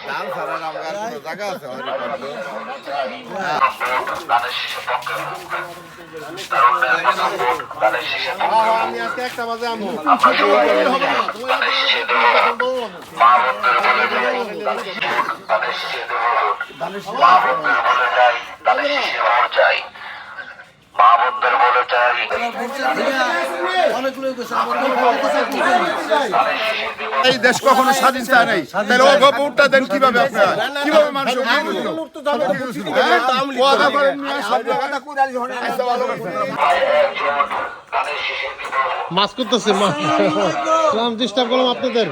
ডাল ছাড়া আমার কোনো জায়গা আছে আমি আজকে একটা বাজে আমু মা বন্ধুর বলে চাই এই দেশ কখনো স্বাধীন চায় নাই তাহলে ও ভোটটা দেন কিভাবে আপনারা কিভাবে মানুষ মাছ করতেছে সালাম ডিস্টার্ব করলাম আপনাদের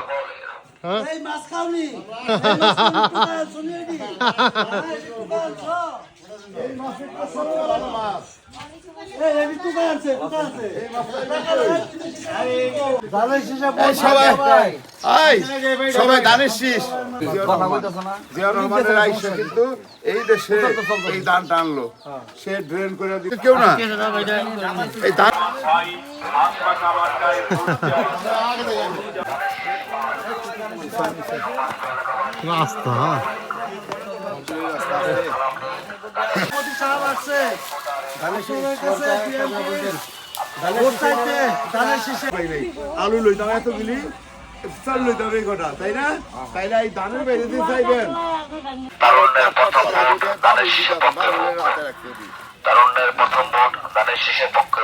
হ্যাঁ সবাই ধানের শীষ জিয়া রহমানের আইসা কিন্তু এই দেশে এই দান টানলো সে ড্রেন করে দিতে কেউ না এই দান রাস্তা আলু লইতাম এতগুলি চাল লইতাম এই কটা তাই না তাইলে এই ধানের বাইরে দিয়ে চাইবেন তারুণ্যের প্রথম ভোট ধানের শীষের পক্ষে।